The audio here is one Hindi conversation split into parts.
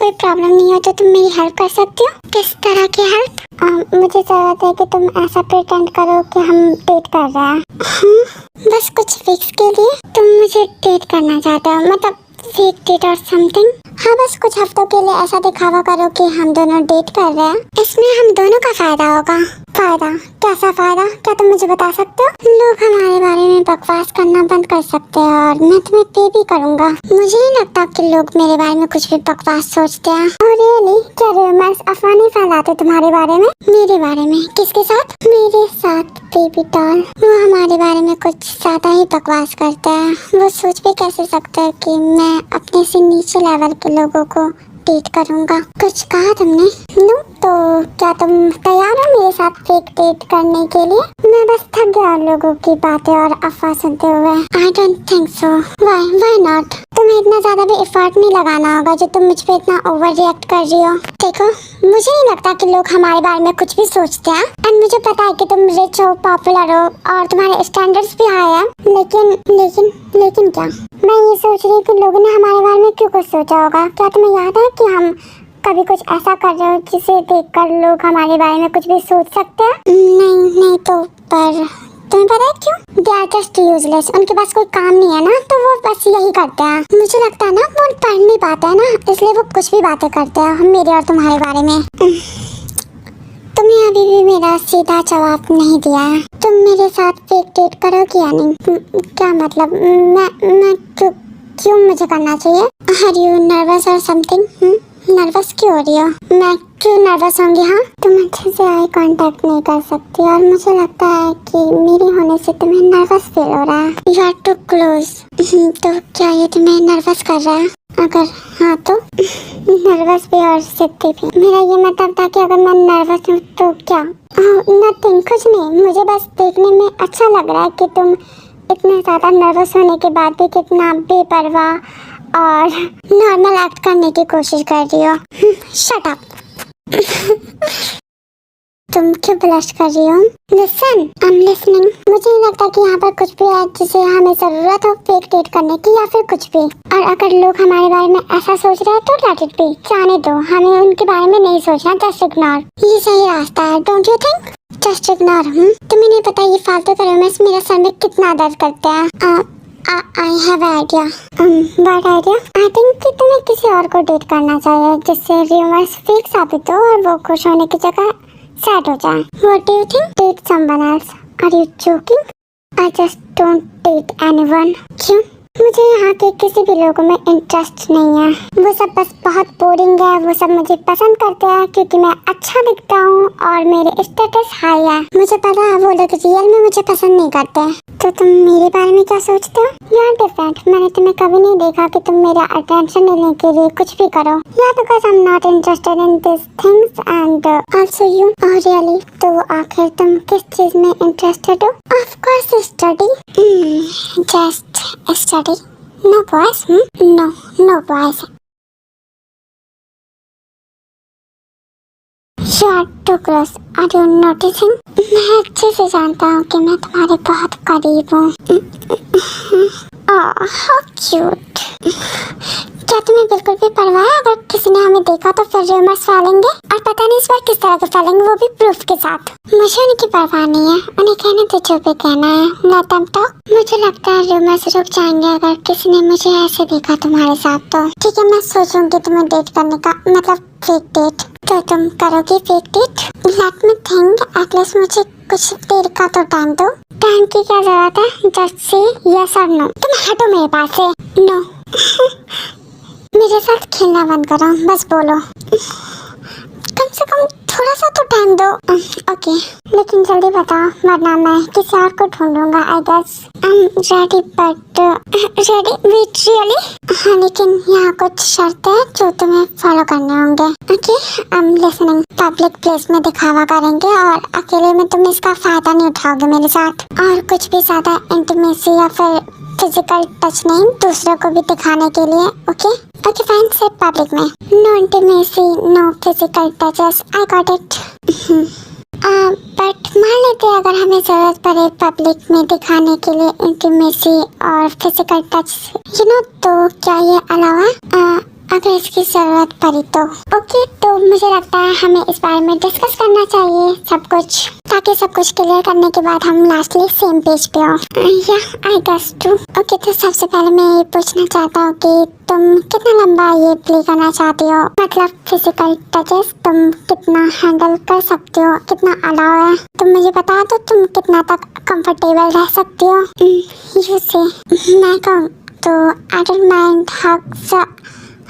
कोई प्रॉब्लम नहीं हो तो तुम मेरी हेल्प कर सकती हो। किस तरह की हेल्प? मुझे जरूरत है कि तुम ऐसा प्रिटेंड करो कि हम डेट कर रहे हैं। बस कुछ वीक्स के लिए तुम मुझे डेट करना चाहते हो, मतलब फेक डेट और समथिंग। हाँ, बस कुछ हफ्तों के लिए ऐसा दिखावा करो कि हम दोनों डेट कर रहे हैं। इसमें हम दोनों का फायदा होगा। फायदा? कैसा फायदा? क्या तुम मुझे बता सकते हो? लोग हमारे बारे में बकवास करना बंद कर सकते हैं और मैं तुम्हें पे भी करूँगा। मुझे नहीं लगता कि लोग मेरे बारे में कुछ भी बकवास सोचते हैं। और रियली क्या रूमर्स अफवाह नहीं फैलाते तुम्हारे बारे में? मेरे बारे में? किसके साथ? मेरे साथ बेबी डॉल। वो हमारे बारे में कुछ ज्यादा ही बकवास करते हैं। वो सोच भी कैसे सकते हैं कि मैं अपने से नीचे लेवल के लोगों को डेट करूंगा। कुछ कहा तुमने? नो, तो क्या तुम तैयार हो मेरे साथ फेक डेट करने के लिए? मैं बस थक गया लोगों की बातें और अफवाह सुनते हुए। I don't think so. Why not? तुम्हें इतना ज्यादा भी एफर्ट नहीं लगाना होगा जो तुम मुझ पे इतना ओवर रिएक्ट कर रही हो। देखो, मुझे नहीं लगता कि लोग हमारे बारे में कुछ भी सोचते हैं। एंड मुझे पता है कि तुम रिच हो, पॉपुलर हो और तुम्हारे स्टैंडर्ड्स भी हाई हैं। लेकिन क्या? मैं ये सोच रही हूँ कि लोगों ने हमारे बारे में क्यों कुछ सोचा होगा। क्या तुम्हें याद है कि हम कभी कुछ ऐसा कर रहे हो जिसे देखकर लोग हमारे बारे में कुछ भी सोच सकते हैं? नहीं तो पर तुम्हें पता है क्यों? They are just useless। उनके पास कोई काम नहीं है ना, तो वो बस यही करते हैं। मुझे लगता है ना वो पढ़ नहीं पाते हैं ना, इसलिए वो कुछ भी बातें करते हैं मेरे और तुम्हारे बारे में। तुमने अभी भी मेरा सीधा जवाब नहीं दिया है। तुम मेरे साथ फेक डेट करोगी या नहीं? क्या मतलब? मैं क्यों मुझे करना चाहिए? Are you nervous or something? Nervous क्यों हो रही हो? मैं क्यों नर्वस होंगी? हाँ, तुम अच्छे से आई कांटेक्ट नहीं कर सकती और मुझे लगता है कि मेरे होने से तुम्हें नर्वस फील हो रहा है। You are too close। तो क्या ये तुम्हें नर्वस कर रहा है? अगर हाँ तो नर्वस भी और सिद्धि भी। मेरा ये मतलब था कि अगर मैं नर्वस हूँ तो क्या? नथिंग, कुछ नहीं। मुझे बस देखने में अच्छा लग रहा है कि तुम इतने ज्यादा नर्वस होने के बाद भी कितना बेपरवाह और नॉर्मल एक्ट करने की कोशिश कर रही हो। Shut up. तुम क्यों ब्लश कर रही हो? Listen, I am listening. मुझे नहीं लगता कि यहाँ पर कुछ भी है जिसे हमें जरूरत हो फेक डेट करने की या फिर कुछ भी। और अगर लोग हमारे बारे में ऐसा सोच रहे हैं तो लेट इट बी, जाने दो। हमें उनके बारे में नहीं सोचना, जस्ट इग्नोर। ये सही रास्ता है, don't you think? Just ignore. तुम्हें नहीं पता ये फालतू के रूमर्स मेरे सर में कितना दर्द करते हैं। I have an idea। What idea? I think कि तुम्हें किसी और को डेट करना चाहिए जिससे रूमर्स फेक साबित हो और वो खुश होने की जगह सैड हो जाए। What do you think? Date someone else? Are you joking? I just don't date anyone। क्यों? मुझे यहाँ के किसी भी लोगों में इंटरेस्ट नहीं है। वो सब बस बहुत बोरिंग है। वो सब मुझे पसंद करते हैं क्योंकि मैं अच्छा दिखता हूँ और मेरे स्टेटस हाई है। मुझे पता है वो लोग रियल में मुझे पसंद नहीं करते। तो तुम मेरे बारे में क्या सोचते हो? You are different. मैंने तुम्हें कभी नहीं देखा कि तुम मेरा अटेंशन लेने के लिए कुछ भी करो। या because I am not interested in this things and also you. Really? तो आखिर तुम किस चीज में इंटरेस्टेड हो? Of course study. Just study. No boys? No boys. You are too close। Are you noticing? मैं अच्छे से जानता हूँ कि मैं तुम्हारे बहुत करीब हूँ। How cute। क्या तुम्हें बिल्कुल भी परवाह है अगर किसी ने हमें देखा तो फिर रूमर्स फैलेंगे और पता नहीं इस बार किस तरह के फैलेंगे, वो भी प्रूफ के साथ। मुझे उनकी परवाह नहीं है, उन्हें कहने तो जो भी कहना है। Let them talk. मुझे लगता है रूमर्स रुक जाएंगे अगर किसी ने मुझे ऐसे देखा तुम्हारे साथ तो। ठीक है, मैं सोचूंगी तुम्हें डेट करने का, मतलब फेक डेट। तो तुम करोगी fake date? Let me think. At least मुझे कुछ देर का तो टाइम दो। टाइम की क्या जरूरत है? जस्ट से यस और नो। तुम हटो मेरे पास से। नो। मेरे साथ खेलना बंद करो, बस बोलो। कम से कम थोड़ा सा तो टाइम दो। ओके, लेकिन जल्दी बताओ वरना मैं किसी और को ढूंढूंगा। I guess I am ready but ready wait really? हाँ, लेकिन यहाँ कुछ शर्तें हैं जो तुम्हें फॉलो करने होंगे। Okay, I am listening. Public place में दिखावा करेंगे और अकेले में तुम इसका फायदा नहीं उठाओगे मेरे साथ। और कुछ भी ज्यादा इंटीमेसी या फिर फिजिकल टच नहीं, दूसरों को भी दिखाने के लिए। ओके फाइन, सिर्फ पब्लिक में। No intimacy, no physical touches. I got it. But मान लेते हैं अगर हमें जरूरत पड़े पब्लिक में दिखाने के लिए इंटीमेसी और फिजिकल टच, यू नो, तो क्या ये अलावा? अगर इसकी जरूरत पड़ी तो। ओके, तो मुझे लगता है हमें इस बारे में डिस्कस करना चाहिए सब कुछ, ताकि सब कुछ क्लियर करने के बाद हम लास्टली सेम पेज पे हो। या आई गेस टू। ओके, तो सबसे पहले मैं ये पूछना चाहता हूँ कि तुम कितना लंबा ये प्ले करना चाहती हो, मतलब फिजिकल टचेस तुम कितना हैंडल कर सकती हो, कितना अलाउ है। तुम मुझे बता दो तुम कितना तक कंफर्टेबल रह सकती हो। यू से मैं कहूँ तो आई डोंट माइंड हग्स,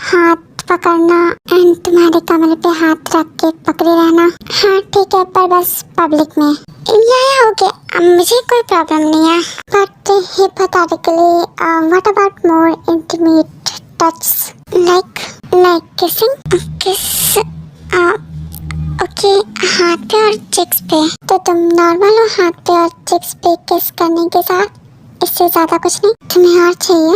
हाथ पकड़ना एंड तुम्हारे कमरे पे हाथ रख के पकड़े रहना। हाँ ठीक है, पर बस पब्लिक में। या ओके, मुझे कोई प्रॉब्लम नहीं है, but hypothetically what about more intimate touch like kissing? किस ओके, हाथ पे और चिक्स पे। तो तुम नॉर्मल हो हाथ पे और चिक्स पे किस करने के साथ, इससे ज्यादा कुछ नहीं तुम्हें और चाहिए?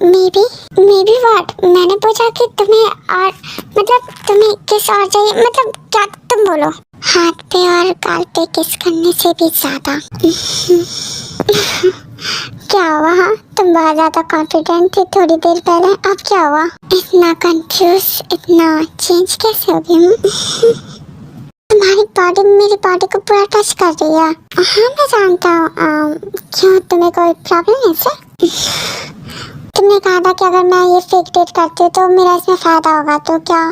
May be what? मैंने पूछा कि तुम्हें और मतलब तुम्हें किस और चाहिए, मतलब क्या तुम बोलो? हाथ पे और गाल पे किस करने से भी ज्यादा। क्या हुआ? तुम बहुत ज्यादा कॉन्फिडेंट थी थोड़ी देर पहले, अब क्या हुआ? इतना कंफ्यूज, इतना चेंज कैसे हो गई? तुम्हारी बॉडी मेरी बॉडी को पूरा टच कर रही है। हाँ मैं जानता हूँ। क्यों, तुम्हें कोई प्रॉब्लम है इससे? तुमने कहा था कि अगर मैं ये फेक डेट करती हूँ तो मेरा इसमें फायदा होगा, तो क्या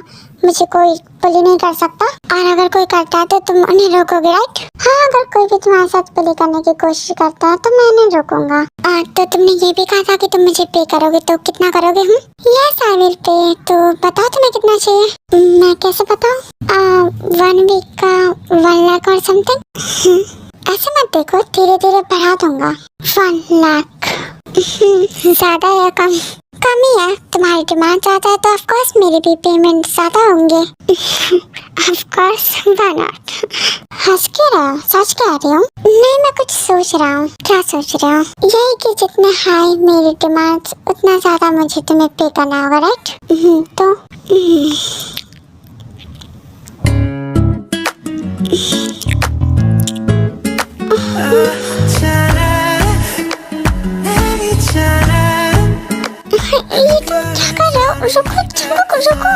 मुझे कोई बुली नहीं कर सकता? और अगर कोई करता है तो तुम उन्हें रोकोगे, राइट? हाँ, अगर कोई भी तुम्हारे साथ बुली करने की कोशिश करता है तो मैं उन्हें रोकूंगा। तो तुमने ये भी कहा था कि तुम मुझे पे करोगे, तो कितना करोगे? Yes I will pay. तो बताओ तुम्हें कितना चाहिए? मैं कैसे बताऊँ? 1 वीक का 1 लाख और समथिंग। ऐसे मत देखो, धीरे धीरे बढ़ा दूंगा। 1 लाख ज्यादा या कम? कम ही है। तुम्हारी डिमांड ज्यादा है तो ऑफ कोर्स मेरी भी पेमेंट ज्यादा होंगे। Of course, why not? हंस के रहा हो, सच कह रही हूँ? नहीं, मैं कुछ सोच रहा हूँ। क्या सोच रहा हूँ? यही कि जितने हाई मेरी डिमांड्स उतना ज्यादा मुझे तुम्हें पे करना होगा, राइट? तो ये तुम क्या कर रहे हो? रुको।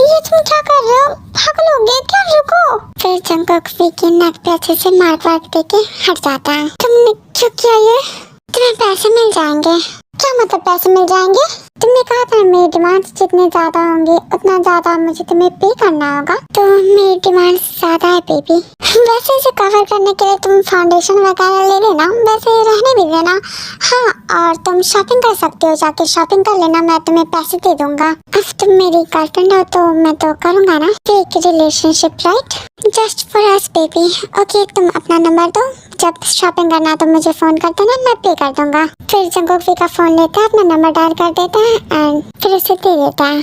ये तुम क्या कर रहे हो? पागल हो गए क्या? रुको। फिर जंगकुक के नेक पे अच्छे से मार देके हट जाता है। तुमने क्यों किया ये? तुम्हें पैसे मिल जाएंगे। क्या मतलब पैसे मिल जाएंगे? तुमने कहा था मेरी डिमांड्स जितने ज्यादा होंगे उतना ज्यादा मुझे तुम्हें पे करना होगा, तो मेरी डिमांड्स ज्यादा है बेबी। वैसे इसे कवर करने के लिए तुम फाउंडेशन वगैरह ले लेना, वैसे रहने भी देना। हाँ, और तुम शॉपिंग कर सकते हो, जाके शॉपिंग कर लेना, मैं तुम्हें पैसे दे दूंगा। अब तुम मेरी गर्लफ्रेंड हो तो मैं तो करूंगा ना, fake relationship, right? Just for us baby. Okay, तुम अपना नंबर दो, जब शॉपिंग करना तो मुझे फोन कर देना, मैं पे कर दूंगा। फिर जंगकुक का फोन लेता है, अपना नंबर डायल कर देता है एंड फिर उसे दे देता है।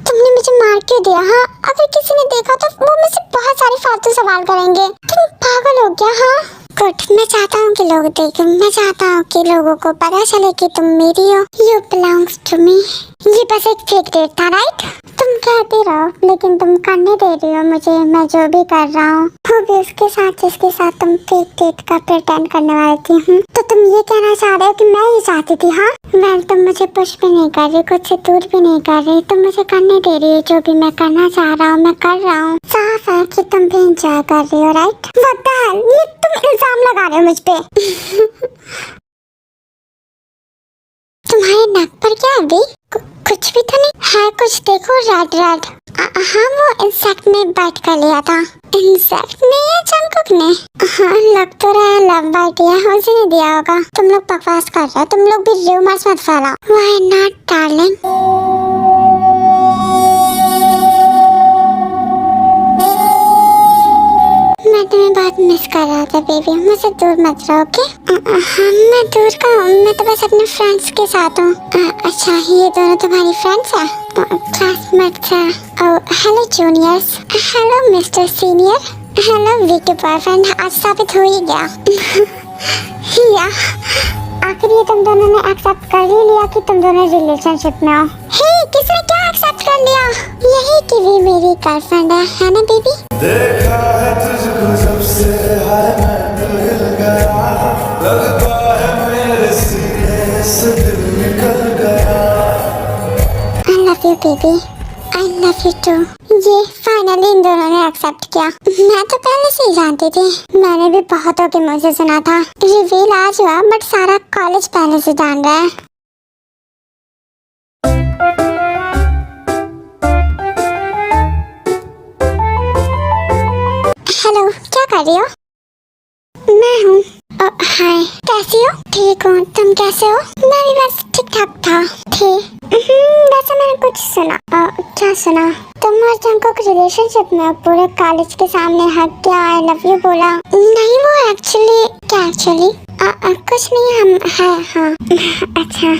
तुमने मुझे मार क्यों दिया? हाँ, अगर किसी ने देखा तो वो मुझसे बहुत सारे फालतू सवाल करेंगे। तुम पागल हो क्या? हाँ गुड, मैं चाहता हूँ कि लोग देखें, मैं चाहता हूँ कि लोगों को पता चले कि तुम मेरी हो। You belongs to me. ये बस एक फेक डेट था, राइट? तुम कहती रहो, लेकिन तुम करने दे रही हो मुझे, मैं जो भी कर रहा हूँ वो भी उसके साथ जिसके साथ तुम फेक डेट का प्रिटेंड करने वाली थी। तो तुम ये कहना चाह रहे हो कि मैं ये चाहती थी? हाँ वेल, तुम मुझे पुश भी नहीं कर रही, खुद से दूर भी नहीं कर रही, तुम मुझे करने दे रही हो। जो भी मैं करना चाह रहा हूँ मैं कर रहा हूँ। साफ है कि तुम भी एंजॉय कर रही हो, राइट? व्हाट द हेल, ये तुम इल्जाम लगा रहे हो मुझ पे। तुम्हारे नाक पर क्या है अभी? कुछ भी तो नहीं है। कुछ देखो, रेड। हाँ, वो इंसेक्ट ने बाइट कर लिया था। इंसेक्ट ने या जंगकुक ने? हाँ, लग तो रहा है लव बाइट या उसे नहीं दिया होगा। तुम लोग बकवास कर रहे हो, तुम लोग भी रूमर्स मत फैलाओ। Why not darling? मैं तुम्हें बहुत मिस कर रहा था बेबी, मुझसे दूर मत रहो, ओके? हाँ, मैं दूर का हूँ, मैं तो बस अपने फ्रेंड्स के साथ हूँ। अच्छा, ये दोनों तुम्हारी फ्रेंड्स हैं? क्लासमेट्स हैं? Hello juniors. Hello mister senior. Hello वीके बॉयफ्रेंड। आज साबित हो ही गया। या आखिर ये तुम दोनों ने एक्सेप्ट कर ही लिया कि तुम दोनों रिलेशनशिप में हो। हे, किसने क्या एक्सेप्ट कर लिया? यही कि भी मेरी गर्लफ्रेंड है ना बेबी? देखा है तुझको जब से हाय मैं हिल गया, लगता है मेरे सीने से दिल निकल गया। I love you baby, I love you too। ये फाइनली इन दोनों ने एक्सेप्ट किया। मैं तो पहले से ही जानती थी, मैंने भी बहुतों के मुंह से सुना था। रिवील आज हुआ बट सारा कॉलेज पहले से जान रहा है। हेलो, क्या कर रही हो? मैं हूँ। हाय, कैसी हो? ठीक हूँ, तुम कैसे हो? मैं भी बस ठीक ठाक था। वैसे मैंने कुछ सुना। क्या सुना? तुम और जंकुक रिलेशनशिप में हो, पूरे कॉलेज के सामने हक के आई लव यू बोला। नहीं वो एक्चुअली क्या एक्चुअली कुछ नहीं, हम है हाँ। अच्छा,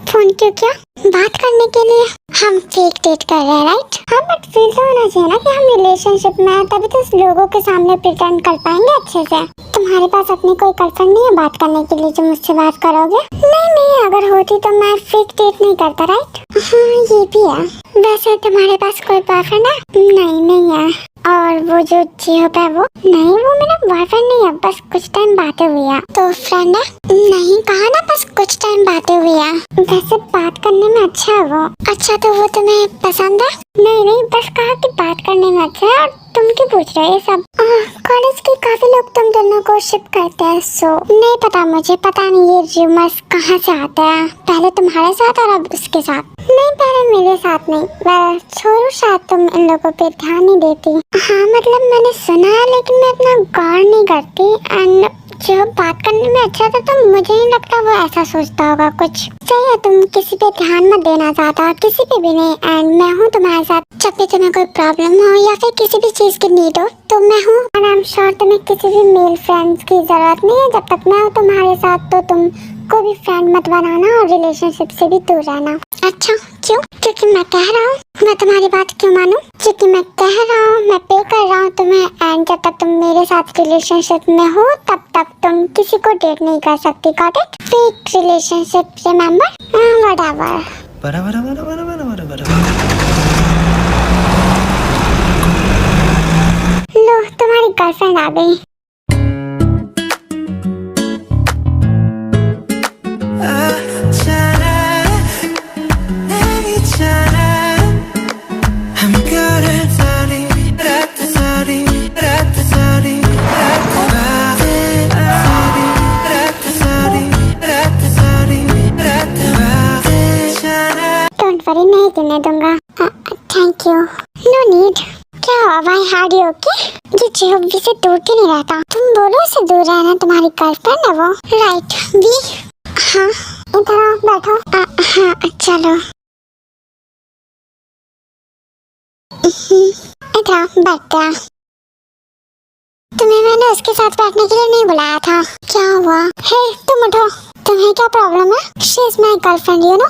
फोन क्यों किया? बात करने के लिए। हम फेक डेट कर रहे हैं राइट? हाँ बट फील तो होना चाहिए ना कि हम रिलेशनशिप में हैं, तभी तो लोगों के सामने प्रिटेंड कर पाएंगे अच्छे से। तुम्हारे पास अपनी कोई गर्लफ्रेंड नहीं है बात करने के लिए जो मुझसे बात करोगे? नहीं, अगर होती तो मैं फेक डेट नहीं करता राइट? हाँ ये भी है। वैसे तुम्हारे पास कोई बॉयफ्रेंड है? नहीं है। और वो जो जियोप है वो? नहीं, वो मेरा बॉयफ्रेंड नहीं है, बस कुछ टाइम बातें हुई है। तो फ्रेंड है? नहीं, कहा ना बस कुछ टाइम बातें हुई है। वैसे बात करने में अच्छा है वो। अच्छा, तो वो तुम्हें पसंद है? नहीं, बस कहा कि बात करने में अच्छा है। और तुम क्यों पूछ रहे हो ये सब? कॉलेज के काफी लोग तुम दोनों को शिप करते हैं, सो नहीं पता मुझे, पता नहीं ये रूमर्स कहाँ से आते हैं। पहले तुम्हारे साथ और अब उसके साथ। नहीं, पहले मेरे साथ नहीं। वह छोड़ो, शायद तुम इन लोगों पे ध्यान नहीं देती। हाँ मतलब मैंने सुना है लेकिन मैं इतना गौर नहीं करती। एंड जो बात करने में अच्छा था तो मुझे नहीं लगता वो ऐसा सोचता होगा कुछ। सही है, तुम किसी पे ध्यान मत देना चाहता, किसी पे भी नहीं। एंड मैं हूँ तुम्हारे साथ, जब भी तुम्हें कोई प्रॉब्लम हो या फिर किसी भी चीज की नीड हो तो मैं हूँ। एंड आई एम श्योर तुम्हें किसी भी मेल फ्रेंड्स की जरूरत नहीं है। जब तक मैं हूँ तुम्हारे साथ तो तुम कोई भी फ्रेंड मत बनाना और रिलेशनशिप से भी दूर रहना। अच्छा क्यों? क्योंकि मैं कह रहा हूँ। मैं तुम्हारी बात क्यों मानूं? क्योंकि मैं कह रहा हूँ, मैं पे कर रहा हूँ तुम्हें। एंड जब तक तुम मेरे साथ रिलेशनशिप में हो तब तक तुम किसी को डेट नहीं कर सकती। Got it? Fake relationship, remember? Whatever. लो, तुम्हारी गर्लफ्रेंड आ गई। नहीं करने दूंगा। Thank you. No need. क्या हुआ भाई, हार्ड यू ओके? ये जियोबी से दूर क्यों नहीं रहता? तुम बोलो उसे दूर रहना, तुम्हारी गर्लफ्रेंड है वो राइट? भी हाँ, इधर आओ बैठो। हाँ चलो, इधर आओ बैठते हैं। तुम्हें मैंने उसके साथ बैठने के लिए नहीं बुलाया था। क्या हुआ? हे तुम उठो, तुम्हें क्या प्रॉब्लम है? She is my girlfriend you know.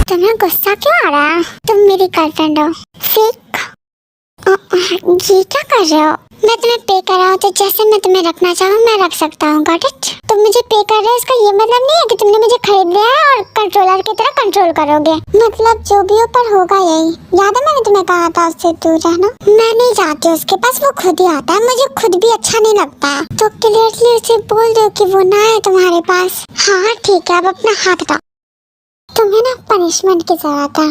तुम्हें गुस्सा क्यों आ रहा है? तुम मेरी गर्लफ्रेंड हो। फेक? ये क्या कर रहे हो? मैं तुम्हें पे कर रहा हूँ तो जैसे मैं तुम्हें रखना चाहूँ मैं रख सकता हूँ। Got it? तुम मुझे पे कर रहे हो इसका ये मतलब नहीं है कि तुमने मुझे खरीद लिया है और कंट्रोलर की तरह कंट्रोल करोगे। मतलब जो भी ऊपर होगा यही। याद है मैंने तुम्हें कहा था उससे दूर रहना? मैं नहीं जाती उसके पास, वो खुद ही आता है। मुझे खुद भी अच्छा नहीं लगता है। तो क्लियरली उसे बोल दो कि वो ना है तुम्हारे पास। हाँ ठीक है, अब अपना हाथ हटाओ। तुम्हें ना पनिशमेंट की जरूरत है।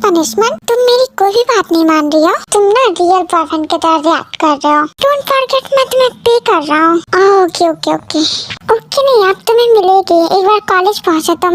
पनिशमेंट? तुम मेरी कोई भी बात नहीं मान रही हो। तुम ना रियल बॉयफ्रेंड की तरह रिएक्ट कर रहे हो। डोंट फॉरगेट मैं तुम्हें पे कर रहा हूँ। Okay okay okay okay. नहीं, अब तुम्हें मिलेगी। एक बार कॉलेज पहुँचे तुम।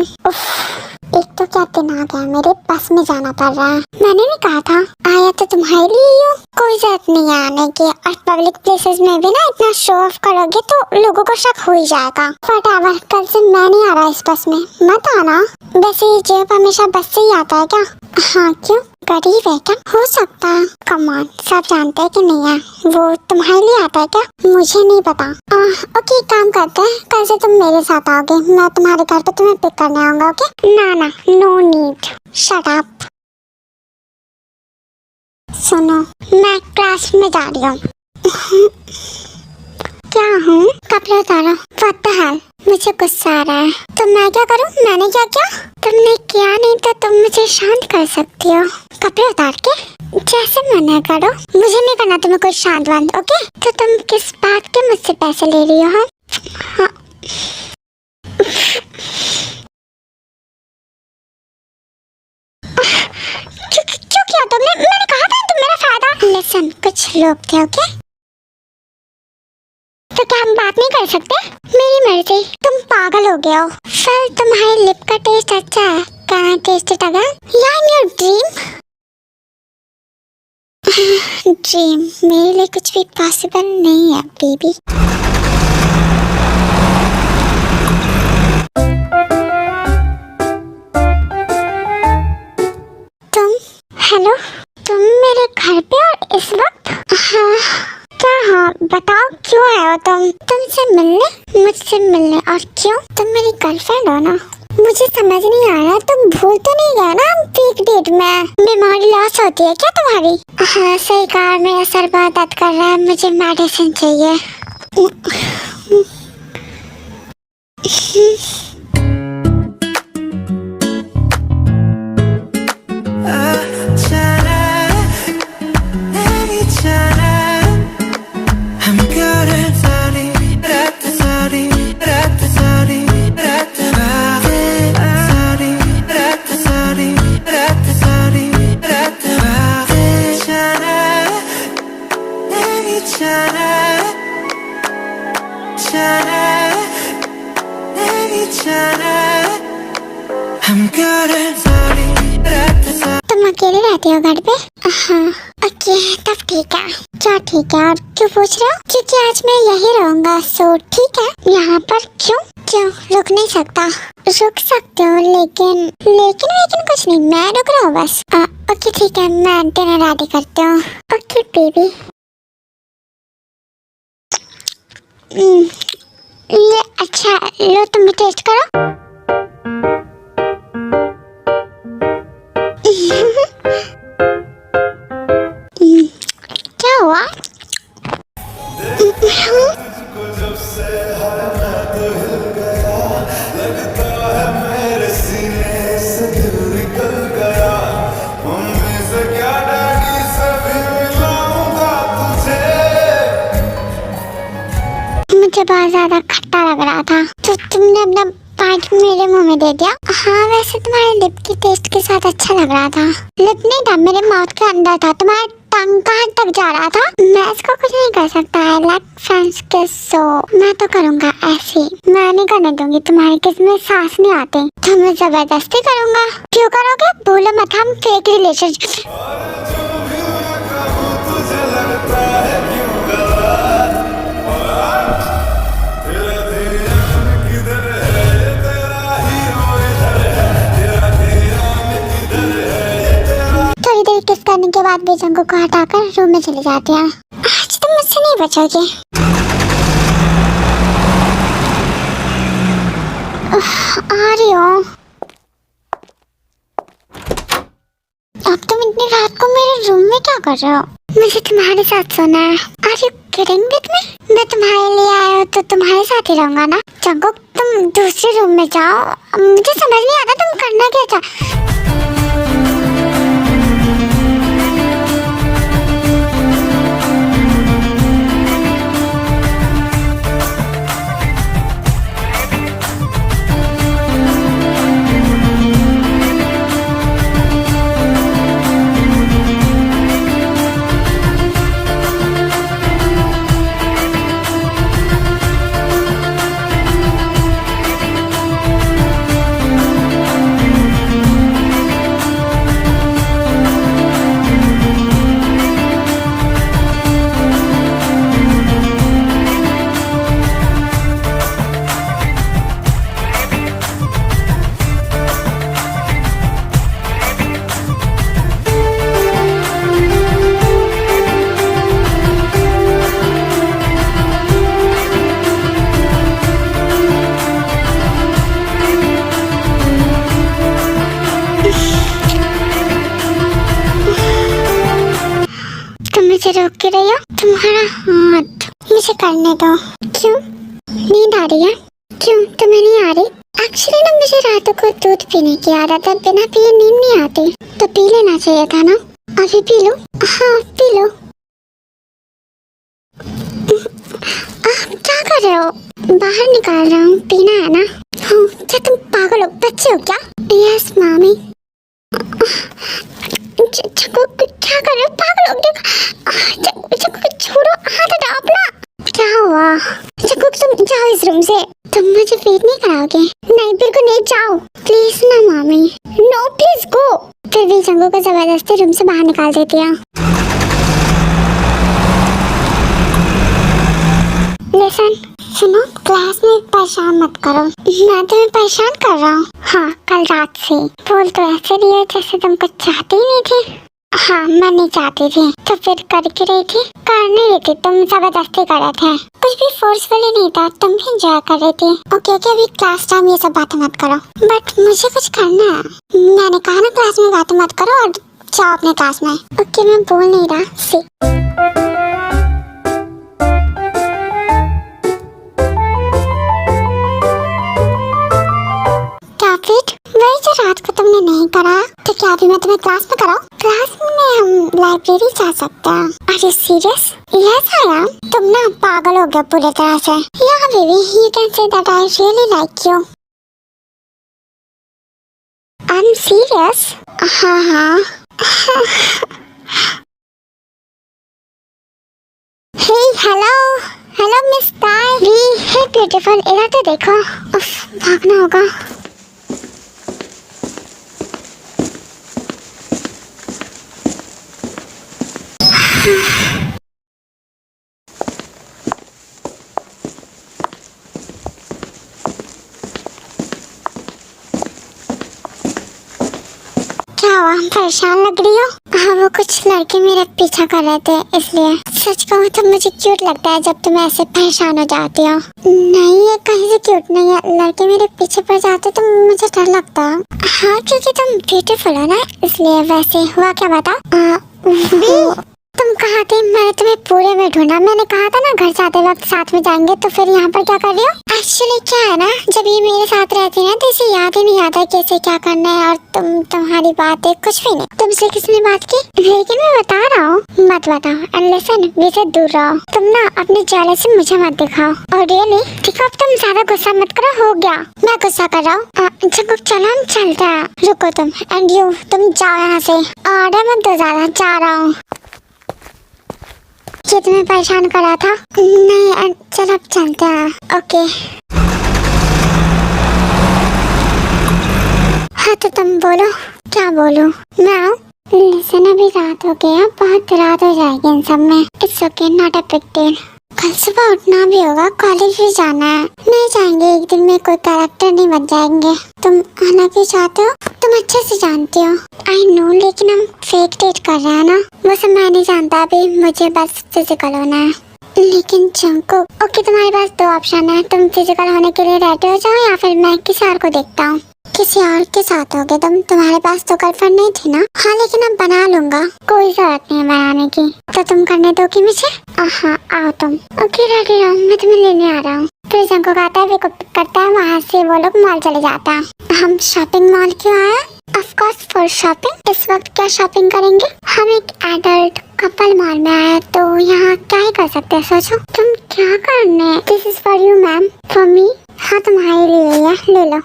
एक तो क्या दिन आ गया, मेरे बस में जाना पड़ रहा है। मैंने भी कहा था आया तो तुम्हारे लिए ही हूँ, कोई जरूरत नहीं है आने की। और पब्लिक प्लेसेस में भी ना इतना शो ऑफ करोगे तो लोगों को शक हो ही जाएगा। व्हाटएवर, कल से मैं नहीं आ रहा इस बस में, मत आना। वैसे ये जेब हमेशा बस से ही आता है क्या? हाँ क्यों, गरीब है क्या? हो सकता है। कम ऑन, सब जानते हैं कि नहीं है। वो तुम्हारे लिए आता है क्या? मुझे नहीं पता। ओके, काम करते हैं, कल से तुम मेरे साथ आओगे, मैं तुम्हारे घर पे तुम्हें पिक करने आऊंगा। ओके? ना ना, नो नीड, शट अप। सुनो, मैं क्लास में जा रही हूँ। क्या हूँ? कपड़े उतारो। व्हाट द हेल, मुझे गुस्सा आ रहा है। तो मैं क्या करूँ? मैंने क्या किया? तुमने किया नहीं तो तुम मुझे शांत कर सकती हो, कपड़े उतार के। जैसे मना करो, मुझे नहीं करना तुम्हें कुछ शांत वांत। ओके? तो तुम किस बात के मुझसे पैसे ले रही हो? हाँ? क्यों किया तुमने? मैंने कहा था तुम मेरा फायदा। लिसन, कुछ लोग थे। ओके? तो क्या हम बात नहीं कर सकते? मेरी मर्जी। तुम पागल हो गए हो। फिर तुम्हारे लिप का टेस्ट अच्छा है। कहाँ टेस्ट लगा? या इन योर ड्रीम? ड्रीम मेरे लिए कुछ भी पॉसिबल नहीं है बेबी। तुम, हेलो, तुम मेरे घर पे और इस वक्त? हाँ क्या? हाँ बताओ, क्यों आए हो तुम? तुमसे मिलने? मुझसे मिलने? और क्यों? तुम मेरी गर्लफ्रेंड हो ना? मुझे समझ नहीं आ रहा, तुम भूल तो नहीं गए ना वीक डेट में? मेमोरी लॉस होती है क्या तुम्हारी? हाँ सही कहा, मेरा सर बहुत दर्द कर रहा है, मुझे मेडिसिन चाहिए। तुम अकेले रहती हो घर पे? हाँ ओके, तब ठीक है। क्या ठीक है? और क्यों पूछ रहे हो? क्योंकि आज मैं यही रहूंगा, सो ठीक है। यहाँ पर क्यों? क्यों रुक नहीं सकता? रुक सकते हो, लेकिन लेकिन कुछ नहीं, मैं रुक रहा हूँ बस। ओके ठीक है, मैं डिनर रेडी करती हूँ। Okay baby. ये अच्छा, लो तुम भी टेस्ट करो। क्या हुआ? तुझको जब से हर मैं तो हिल गया, लगता है मेरे सीने से दिल निकल गया। मम्मी से क्या डैडी से भी मिलाऊंगा तुझे। मुझे बहुत ज्यादा खट्टा लग रहा था, तो तुमने अपना बाइट मेरे मुंह में दे दिया। हाँ वैसे तुम्हारे लिप की टेस्ट के साथ अच्छा लग रहा था। लिप नहीं था, मेरे माउथ के अंदर था। तुम्हारा टंग कहाँ तक जा रहा था? मैं इसको कुछ नहीं कर सकता है, लाइक फ्रेंड्स किस। सो मैं तो करूँगा ऐसे, मैं नहीं करने दूंगी। तुम्हारे किस में सांस नहीं आते तो मैं जबरदस्ती करूँगा। क्यों करोगे? भूलो मत, हम फेक रिलेशनशिप। तुझे लगता है क्यों गवार? तेरा ध्यान किधर है? तेरा हीरो इधर है। तेरा ध्यान किधर है? थोड़ी देर किस करने के बाद बेचंगो को हटाकर रूम में चले जाते हैं। आज तुम मुझसे नहीं बचोगे। आ रही हो? अब तुम इतनी रात को मेरे रूम में क्या कर रहे हो? मुझे तुम्हारे साथ सोना है। Are you kidding with me? मैं तुम्हारे लिए आया हूँ तो तुम्हारे साथ ही रहूंगा ना। जंगो तुम दूसरे रूम में जाओ, मुझे समझ नहीं आता तुम करना क्या चाह। मुझे रोक के रही हो? तुम्हारा हाथ मुझे करने दो। क्यों, नींद आ रही है? क्यों, तुम्हें नहीं आ रही? एक्चुअली ना मुझे रातों को दूध पीने की आदत है, बिना पिए नींद नहीं आती, तो पी लेना चाहिए था ना। अभी पी लो। हाँ पी लो। क्या कर रहे हो? बाहर निकाल रहा हूँ, पीना है ना? हाँ, क्या तुम पागल हो, बच्चे हो क्या? यस मामी। क्या कर रहे हो, पागल हो क्या? छोड़ो, हाथ हटाओ अपना। क्या हुआ? तुम जाओ इस रूम से। तुम मुझे फीड नहीं कराओगे? नहीं, बिल्कुल नहीं, जाओ प्लीज ना मामी। No please go. फिर भी चंगू को जबरदस्ती रूम से बाहर निकाल देती है। लिसन, सुनो, क्लास में परेशान मत करो। मैं तुम्हें परेशान कर रहा हूँ? हाँ, कल रात से। बोल तो ऐसे रही है जैसे तुम कुछ चाहती ही नहीं थी। हाँ, मैं नहीं चाहती थी, तो फिर कर क्यों रही थी? कर नहीं रही थी, तुम जबरदस्ती कर रहे थे। कुछ भी फोर्सफुली नहीं था, तुम भी एंजॉय कर रही थी। ओके, अभी क्लास टाइम ये सब बातें मत करो। बट मुझे कुछ करना है। मैंने कहा ना क्लास में बातें मत करो, और जाओ अपने क्लास में। ओके, मैं बोल नहीं रहा। सी वही जो रात को तुमने नहीं करा, तो क्या अभी मैं तुम्हें क्लास में कराऊं? क्लास में हम लाइब्रेरी जा सकते हैं। Are you serious? Yes, I am. तुम ना पागल हो गए पूरी तरह से। Yeah, baby, you can say that I really like you. I'm serious. हाँ। Hey, hello, Miss Tai. Hey, beautiful. इधर तो देखो। भागना होगा। क्या हुआ, परेशान लग रही हो? हाँ, वो कुछ लड़के मेरा पीछा कर रहे थे, इसलिए। सच कहूँ तो मुझे क्यूट लगता है जब तुम ऐसे परेशान हो जाती हो। नहीं, ये कहीं से क्यूट नहीं है। लड़के मेरे पीछे पड़ जाते तो मुझे डर लगता। हाँ, क्योंकि तुम ब्यूटीफुल हो ना, इसलिए। वैसे हुआ क्या बता? तुम कहाँ थे? मैंने तुम्हें पूरे में ढूंढा। मैंने कहा था ना घर जाते वक्त साथ में जाएंगे, तो फिर यहाँ पर क्या कर रही हो? एक्चुअली क्या है ना, जब ये मेरे साथ रहती है ना, तो इसे याद ही नहीं आता कैसे क्या करना है। और तुम्हारी बातें कुछ भी नहीं। तुमसे किसने बात की? लेकिन मैं बता रहा हूँ, मत बताओ। एंड लिसन, मुझे दूर रहो। तुम ना अपनी जेलसी मुझे मत दिखाओ। और रियली ठीक है, अब तुम ज्यादा गुस्सा मत करो। हो गया, मैं गुस्सा कर रहा हूँ। चलो हम चलते हैं। रुको तुम, एंड यू, तुम जाओ यहाँ से। ऑर्डर मत दो ज्यादा, जा रहा हूँ। ये तुम्हें परेशान कर रहा था? नहीं, चलो अब चलते हैं। ओके। हाँ, तो तुम बोलो। क्या बोलूं? मैं आऊँ? लिसन, अभी रात हो गया, बहुत रात हो जाएगी इन सब में। It's okay, not a big deal. कल सुबह उठना भी होगा, कॉलेज भी जाना है। नहीं जाएंगे, एक दिन में कोई कैरेक्टर नहीं बन जाएंगे। तुम आना भी चाहते हो? तुम अच्छे से जानती हो। आई नो, लेकिन हम फेक डेट कर रहे हैं ना। वो सब मैं नहीं जानता अभी, मुझे बस फिजिकल होना है। लेकिन चंको, ओके, तुम्हारे पास दो ऑप्शन है। तुम फिजिकल होने के लिए रेडी हो जाओ, या फिर मैं किसी और को देखता हूँ। किसी और के साथ होगे तुम? तुम्हारे पास तो गर्लफ्रेंड नहीं थी ना? हाँ, लेकिन अब बना लूंगा, कोई जरूरत नहीं है बनाने की। तो तुम करने दोगी मुझे? हाँ, आओ तुम। ओके, रेडी रहो, मैं तुम्हें लेने आ रहा हूँ। फिर जंको आता है, पिकअप करता है, वहाँ से वो लोग मॉल चले जाता है। हम शॉपिंग मॉल क्यों आए? Of course for shopping. इस वक्त क्या शॉपिंग करेंगे? हम एक एडल्ट कपल मॉल में आए, तो यहाँ क्या ही कर सकते हैं? सोचो तुम क्या करने। This is for you ma'am. For me? हाँ, तुम्हारे लिए है, ले लो।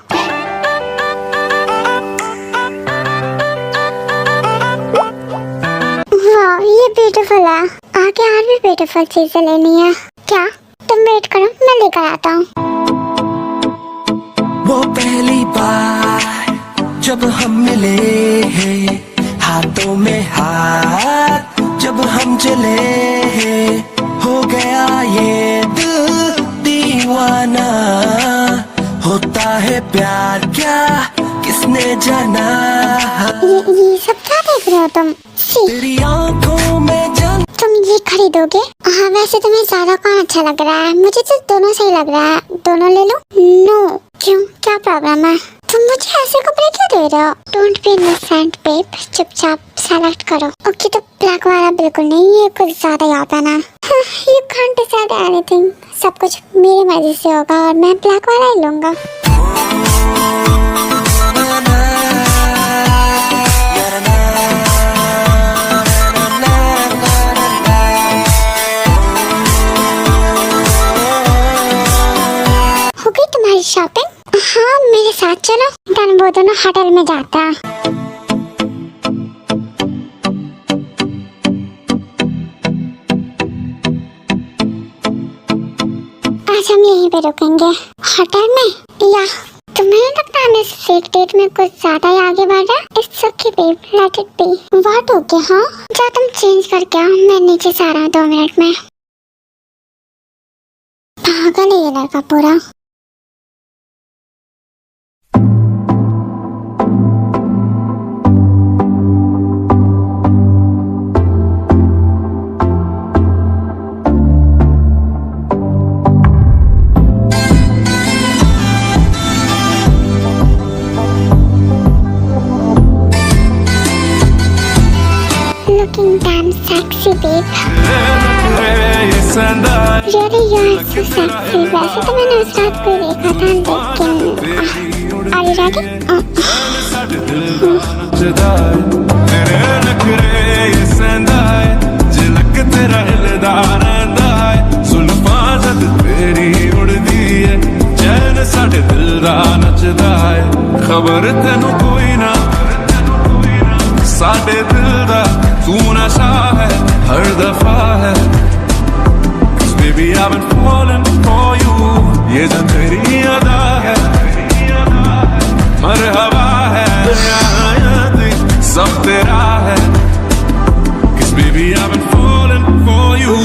वाह, ये ब्यूटीफुल है। आगे और भी ब्यूटीफुल चीजें लेनी है क्या? तुम वेट करो, मैं लेकर आता हूँ। वो पहली बार जब हम मिले, हाथों में हाथ जब हम चले, हो गया ये दिल दीवाना। होता है प्यार क्या किसने जाना। ये सब क्या देख रहे हो तुम? तेरी आंखों में जान। तुम ये खरीदोगे? हाँ, वैसे तुम्हें ज्यादा कौन अच्छा लग रहा है? मुझे तो दोनों सही लग रहा है। दोनों ले लो। नो, क्यों, क्या प्रॉब्लम है? तुम मुझे ऐसे कपड़े क्यों दे रहे हो? डोंट बी इनोसेंट बेब, चुपचाप सेलेक्ट करो। ओके तो ब्लैक वाला बिल्कुल नहीं, ये कुछ ज्यादा ही आता है ना। यू कांट डिसाइड एनीथिंग, सब कुछ मेरी मर्जी से होगा और मैं ब्लैक वाला ही लूंगा। हो गई तुम्हारी शॉपिंग? हाँ मेरे साथ चलो, देन वो दोनों होटल में जाता है। आज हम यहीं पे रुकेंगे होटल में, या तुम्हें लगता है इस फेक डेट में कुछ ज्यादा ही आगे बढ़ रहा है? It's okay babe, let it be. What okay? हाँ जा तुम चेंज करके आओ, मैं नीचे से आ रहा हूँ 2 मिनट में। पागल है ये लड़का पूरा। Looking damn sexy, babe. Really, you're so sexy. वैसे तो मैंने उस रात को देखा था, लेकिन are you ready? खबर तेनू कोई ना, साडे दिल दा तू नशा है हर दफा है। Baby I've been falling for you, ये जो तेरी अदा है, मरहबा है सब तेरा है। Cause baby I've been falling for you.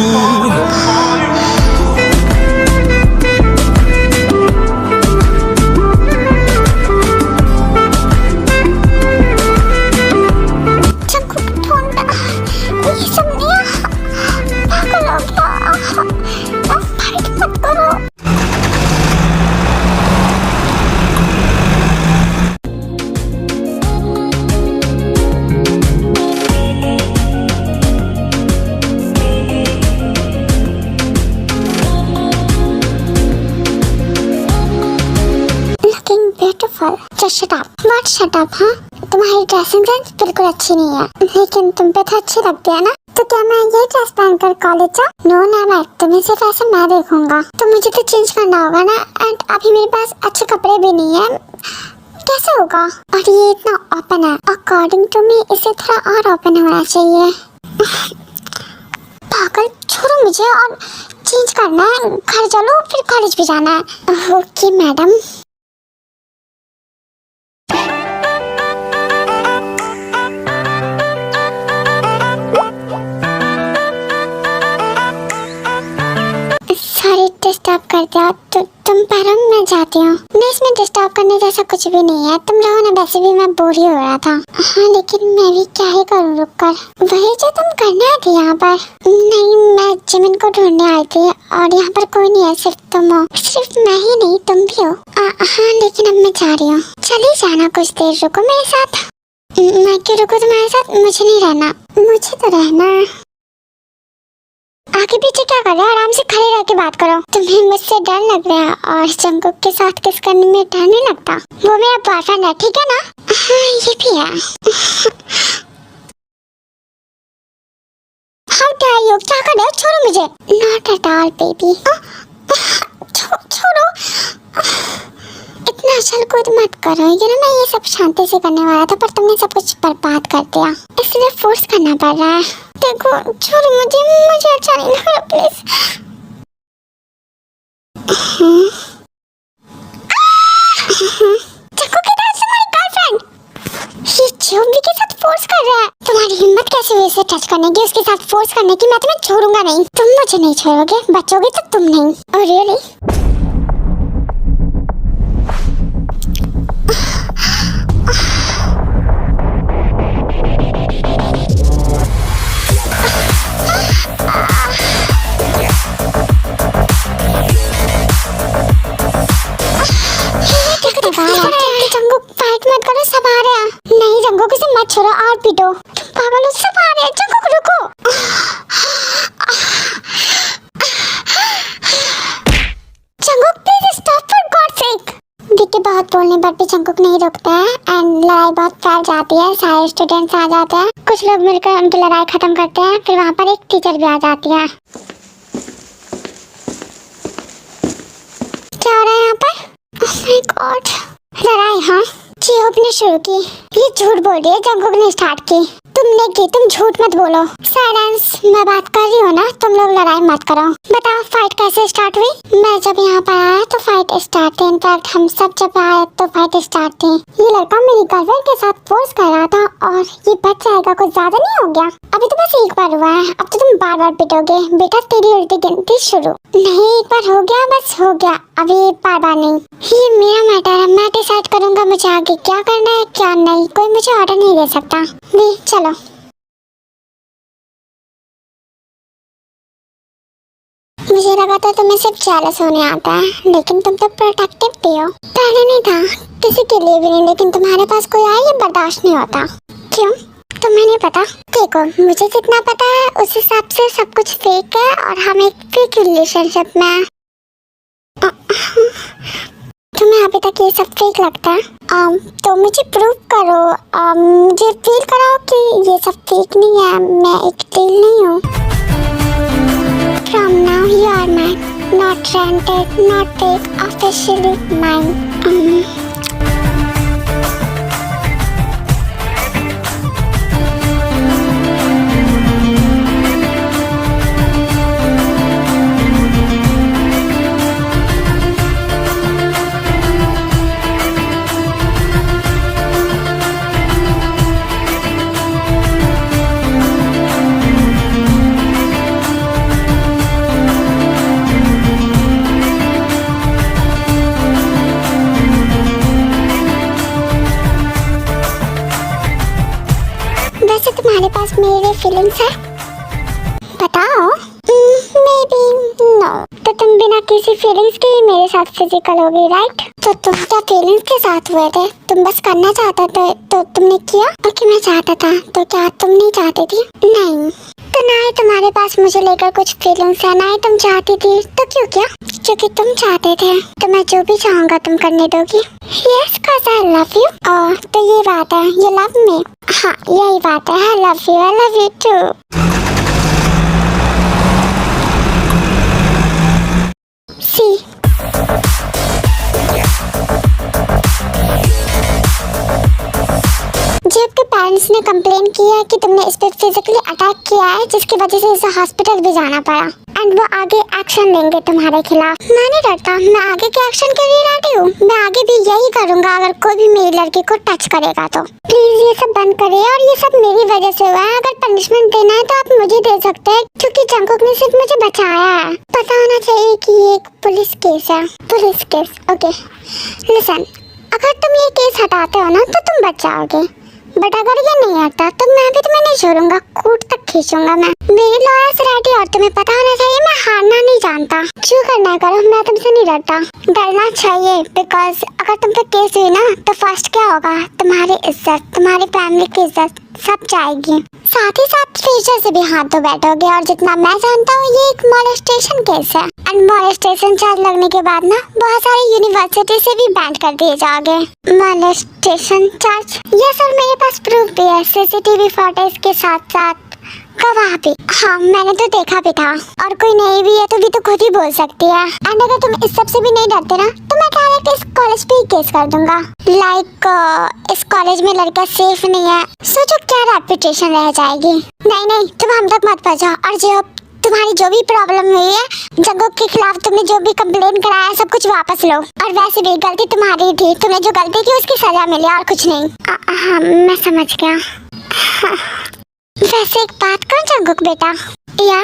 Just shut up. What shut up? हाँ तुम्हारी ड्रेसिंग सेंस बिल्कुल अच्छी नहीं है, लेकिन तुम पे तो अच्छी लगती है ना। तो क्या मैं ये ड्रेस पहनकर कॉलेज जाऊँ? नो नेवर, तुम्हें सिर्फ ऐसे मैं देखूंगा। तो मुझे तो चेंज करना होगा ना, एंड अभी मेरे पास अच्छे कपड़े भी नहीं है, कैसे होगा? और ये इतना ओपन है, अकॉर्डिंग टू मी इसे थोड़ा और ओपन होना चाहिए। पागल, छोड़ो मुझे और चेंज करना है, घर चलो फिर कॉलेज भी जाना है। Okay madam. डिस्टर्ब कर दिया तो तुम पर मैं जाती हूँ। नहीं इसमें डिस्टर्ब करने जैसा कुछ भी नहीं है, तुम रहो ना, वैसे भी मैं बोर ही हो रहा था। हाँ लेकिन मैं भी क्या ही करूँ रुक कर। वही जो तुम करने आई थी यहाँ पर? नहीं मैं जिमिन को ढूंढने आई थी और यहाँ पर कोई नहीं है, सिर्फ तुम हो। सिर्फ मैं ही नहीं तुम भी हो। हाँ लेकिन अब मैं जा रही हूँ, चली जाना, कुछ देर रुको मेरे साथ। मैं क्यों रुकूं तुम्हारे साथ? मुझे नहीं रहना। मुझे तो रहना। आगे पीछे क्या कर रहे हो? आराम से खड़े रह के बात करो। तुम्हें मुझसे डर लग रहा है और जंगुक के साथ किस करने में डर नहीं लगता। वो मेरा बॉयफ्रेंड है, ठीक है ना? हाँ ये भी है। हाउ डेयर यू, क्या कर रहे हो? छोड़ो मुझे। Not at all baby. छोड़ो। इतना उछल कूद मत करो, ये ना मैं ये सब शांति से करने वाला था, पर तुमने सब कुछ बर्बाद कर दिया, इसलिए फोर्स करना पड़ रहा है। देखो छोड़ो मुझे अच्छा नहीं लग रहा, प्लीज। देखो किधर है तुम्हारी गर्लफ्रेंड? ये जोम्बी के साथ फोर्स कर रहा है। तुम्हारी हिम्मत कैसे हुई उसे टच करने की, उसके साथ फोर्स करने की? मैं तुम्हें छोड़ूंगा नहीं। तुम मुझे नहीं छोड़ोगे, बचोगे तो तुम नहीं। Oh really? जंगुक बहुत बोलने पर भी जंगकुक नहीं रुकता है एंड लड़ाई बहुत फैल जाती है। सारे स्टूडेंट्स आ जाते हैं, कुछ लोग मिलकर उनकी लड़ाई खत्म करते हैं। फिर वहाँ पर एक टीचर भी आ जाती है। क्या हो रहा है यहाँ पर? ओह माय गॉड, लड़ाई? हाँ, जिहोप ने शुरू की। ये झूठ बोल रही है, जंगकुक ने स्टार्ट की। तुमने की, तुम झूठ मत बोलो। साइलेंस, मैं बात कर रही हूँ ना, तुम लोग लड़ाई मत करो। बताओ फाइट कैसे स्टार्ट हुई? मैं जब यहाँ पर आया तो फाइट स्टार्ट थी। इनफैक्ट हम सब जब आए तो फाइट स्टार्ट थी। ये लड़का मेरी गर्लफ्रेंड के साथ फोर्स कर रहा था और ये बच जाएगा, कुछ ज्यादा नहीं हो गया? अभी तो बस एक बार हुआ है, अब तो तुम बार बार पिटोगे। बेटा तेरी उल्टी गिनती शुरू। नहीं, एक बार हो गया, बस हो गया, अभी बार बार नहीं। ये मेरा मैटर है, मैं डिसाइड करूंगा मुझे आगे क्या करना है क्या नहीं। कोई मुझे ऑर्डर नहीं दे सकता। भी चलो। मुझे लगा था तुम्हें सिर्फ जेलस होने आता है, लेकिन तुम तो प्रोटेक्टिव भी हो। पहले नहीं था, किसी के लिए भी नहीं, लेकिन तुम्हारे पास कोई आए ये बर्दाश्त नहीं होता। क्यों? तुम्हें नहीं पता? देखो, मुझे जितना पता है उस हिसाब से सब कुछ फेक है और हम एक फेक रिलेशनशिप में हैं। तुम्हें अभी तक ये सब फेक लगता है? तो मुझे प्रूव करो, मुझे फील कराओ कि ये सब फेक नहीं है, मैं एक डील नहीं हूँ। From now you are mine, not rented, not paid, officially mine. वैसे तुम्हारे पास मेरे फीलिंग्स है? बताओ। Maybe no. तो तुम बिना किसी फीलिंग्स के ही मेरे साथ फिजिकल हो गई, राइट? तो तुम क्या फीलिंग्स के साथ हुए थे? तुम बस करना चाहता था तो तुमने किया? ओके, मैं चाहता था तो क्या तुम नहीं चाहती थी? नहीं। तो ना ही तुम्हारे पास मुझे लेकर कुछ फीलिंग्स है, ना ही तुम चाहती थी, तो क्यों किया? क्योंकि तुम चाहते थे, तो मैं जो भी चाहूँगा तुम करने दोगी। Yes, cause I love you। तो ये बात है, you love me। हाँ, यही बात है, I love you too। See? जेब के पेरेंट्स ने कंप्लेन की है कि तुमने इस पे फिजिकली अटैक किया है, जिसकी वजह से इसे हॉस्पिटल भी जाना पड़ा एंड वो आगे एक्शन लेंगे तुम्हारे खिलाफ। मैं नहीं डरता, मैं आगे के एक्शन के लिए रेडी हूँ। मैं आगे भी यही करूँगा अगर कोई भी मेरी लड़की को टच करेगा तो। प्लीज ये सब बंद करिए, और ये सब मेरी वजह से हुआ है। अगर पनिशमेंट देना है तो आप मुझे दे सकते हैं, क्योंकि जंगकुक ने सिर्फ मुझे बचाया है। पता होना चाहिए कि ये एक पुलिस केस है। Police case, okay. लिसन, अगर तुम ये केस हटाते हो ना तो तुम बच जाओगे, बट अगर ये नहीं हटता तो मैं भी तुम्हें नहीं छोड़ूंगा, कोर्ट तक खींचूंगा मैं। मेरी लॉयर्स रेडी, और तुम्हें पता होना चाहिए मैं हारना नहीं जानता। जो करना है करो, मैं तुमसे नहीं डरता। डरना चाहिए, बिकॉज अगर तुम पे केस हुई ना तो फर्स्ट क्या होगा? तुम्हारी इज्जत, तुम्हारी फैमिली की इज्जत सब जाएगी। साथ ही साथ फ्यूचर से भी हाथ धो बैठोगे। और जितना मैं जानता हूँ ये एक मॉलेस्टेशन केस है, एंड मॉलेस्टेशन चार्ज लगने के बाद ना बहुत सारी यूनिवर्सिटी से भी बैन कर दिए जाओगे। Molestation charge? ये सर, मेरे पास प्रूफ भी है, सीसीटीवी फुटेज के साथ साथ गवाह भी। हाँ, मैंने तो देखा भी था, और कोई नहीं भी है तो भी तो खुद ही बोल सकती है। एंड अगर तुम इस सब से भी नहीं डरते ना तो मैं डायरेक्ट इस कॉलेज पे ही केस कर दूंगा। इस कॉलेज में लड़का सेफ नहीं है, सोचो क्या रेपुटेशन रह जाएगी। नहीं, तुम हम तक मत पहुंचो। और जो तुम्हारी जो भी प्रॉब्लम हुई है जंगकुक के खिलाफ, तुमने जो भी कंप्लेन कराया सब कुछ वापस लो। और वैसे भी गलती तुम्हारी थी, तुमने जो गलती की उसकी सजा मिली, और कुछ नहीं। हाँ, मैं समझ गया। वैसे एक बात कर जंगकुक बेटा, या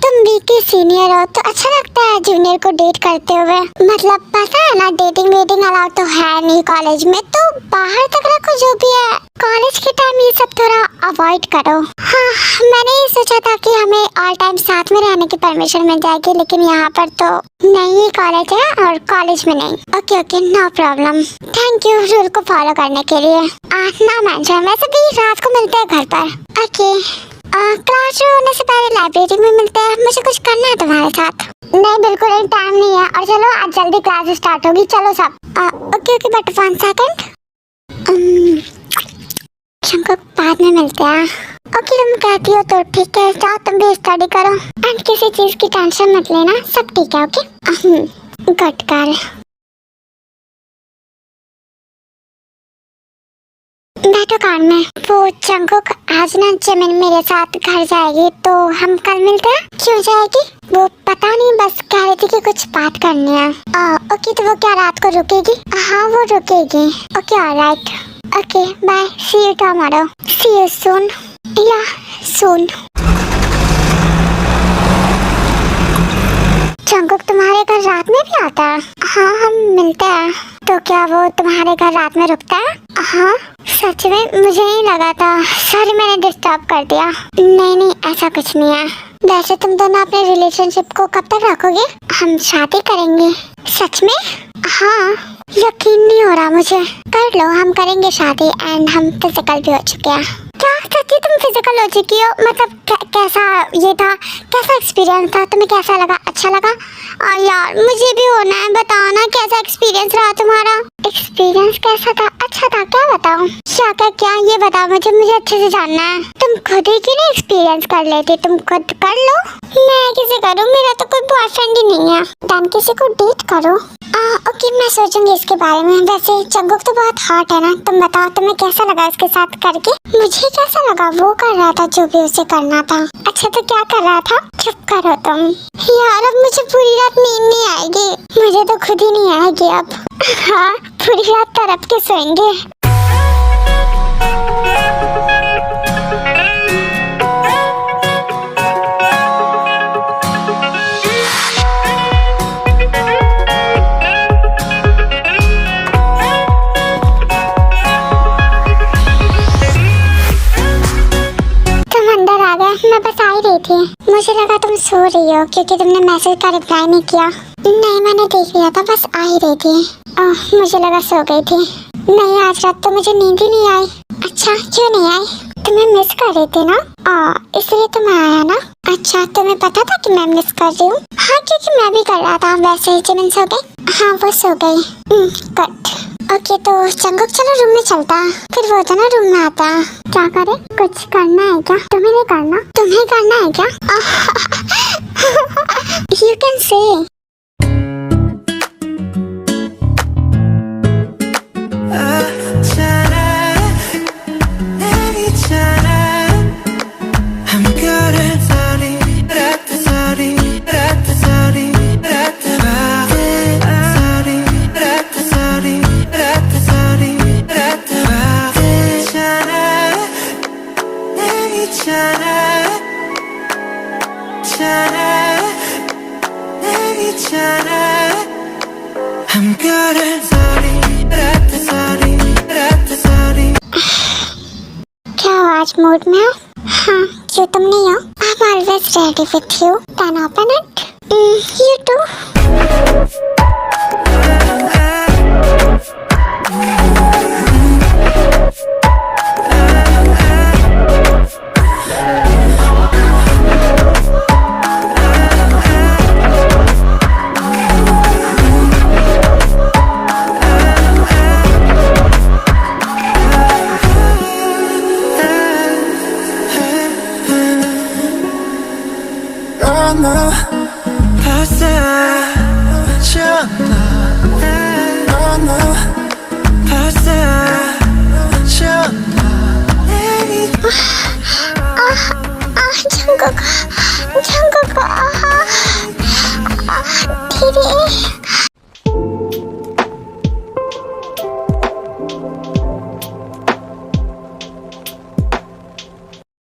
तुम बी के सीनियर हो तो अच्छा लगता है जूनियर को डेट करते हुए। मतलब पता है ना, डेटिंग वेटिंग अलाउड तो है नहीं कॉलेज में, तो बाहर तक रखो जो भी है। कॉलेज के टाइम ये सब थोड़ा अवॉइड करो। हाँ, मैंने ये सोचा था कि हमें ऑल टाइम साथ में रहने की परमिशन मिल जाएगी, लेकिन यहाँ पर तो नहीं, कॉलेज है और कॉलेज में नहीं। Okay, no problem. Thank you rule को फॉलो करने के लिए। ना मेंशन, वैसे भी रात को मिलते हैं घर पर। ओके, क्लास शुरू होने से पहले लाइब्रेरी में मिलते हैं, मुझे कुछ करना है तुम्हारे साथ। नहीं बिल्कुल एक टाइम नहीं है, और चलो आज जल्दी क्लास स्टार्ट होगी, चलो सब। ओके ओके बट 1 सेकंड, हमको बाद में मिलते हैं। ओके तुम कहती हो तो ठीक है, जाओ तुम भी स्टडी करो एंड किसी चीज की टेंशन मत लेना, सब ठीक है। Okay good girl. बैठो कार में। वो जंगकुक आज ना जिमिन मेरे साथ घर जाएगी, तो हम कल मिलते हैं। क्यों जाएगी? वो पता नहीं, बस कह रही थी कि कुछ बात करनी है। ओके तो वो क्या रात को रुकेगी? हाँ वो रुकेगी। Okay all right, okay bye, see you tomorrow, see you soon, या सून। जंगकुक तुम्हारे घर रात में भी आता है? हाँ हम मिलते हैं। तो क्या वो तुम्हारे घर रात में रुकता है? हाँ सच में, मुझे नहीं लगा था, सॉरी मैंने डिस्टर्ब कर दिया। नहीं नहीं ऐसा कुछ नहीं है। वैसे तुम दोनों अपने रिलेशनशिप को कब तक रखोगे? हम शादी करेंगे। सच में? हाँ यकीन नहीं हो रहा मुझे। कर लो, हम करेंगे शादी एंड हम फिजिकल भी हो चुके हैं। क्या सच्ची तुम फिजिकल हो चुकी हो? मतलब कैसा ये था, कैसा एक्सपीरियंस था, तुम्हें कैसा लगा? अच्छा लगा? यार मुझे भी होना है, बताओ ना कैसा एक्सपीरियंस रहा तुम्हारा? एक्सपीरियंस कैसा था? अच्छा था, क्या बताऊं? क्या ये बताओ मुझे, मुझे अच्छे से जानना है। तुम खुद ही क्यों नहीं एक्सपीरियंस कर लेती? तुम खुद कर लो। मैं किसे करूं? मेरा तो कोई बॉयफ्रेंड ही नहीं है। तुम किसी को डेट करो। ओके मैं सोचूंगी इसके बारे में। वैसे जंगकुक तो बहुत हॉट है ना, तुम बताओ तुम्हें कैसा लगा इसके साथ करके? मुझे कैसा लगा? वो कर रहा था जो भी उसे करना था। अच्छा तो क्या कर रहा था? चुप करो तुम। यार अब मुझे पूरी रात नींद नहीं आएगी, मुझे तो खुद ही नहीं आएगी अब। हाँ पूरी रात तड़प के सोएंगे। मैं बस आ ही रही थी, मुझे लगा तुम सो रही हो क्योंकि तुमने मैसेज का रिप्लाई नहीं किया। नहीं मैंने देख लिया था, बस आ ही रही थी। मुझे लगा सो गई थी। नहीं आज रात तो मुझे नींद ही नहीं आई। अच्छा क्यों नहीं आई? तुम्हें मिस कर रही थी ना, इसलिए तो मैं आया ना। अच्छा तुम्हें पता था कि मैं मिस कर रही हूँ? हाँ क्योंकि मैं भी कर रहा था। वैसे जिमिन सो गई? हाँ वो सो गई। गुड। ओके तो जंगकुक चलो रूम में चलता, फिर वो दोनों रूम में आता। क्या करे? कुछ करना है क्या? तुम्हें नहीं करना? तुम्हें करना है क्या? You can say. क्या आज मूड में हो? हाँ क्यों तुम नहीं हो? I'm always ready with you. Then open it. You too. Jungkook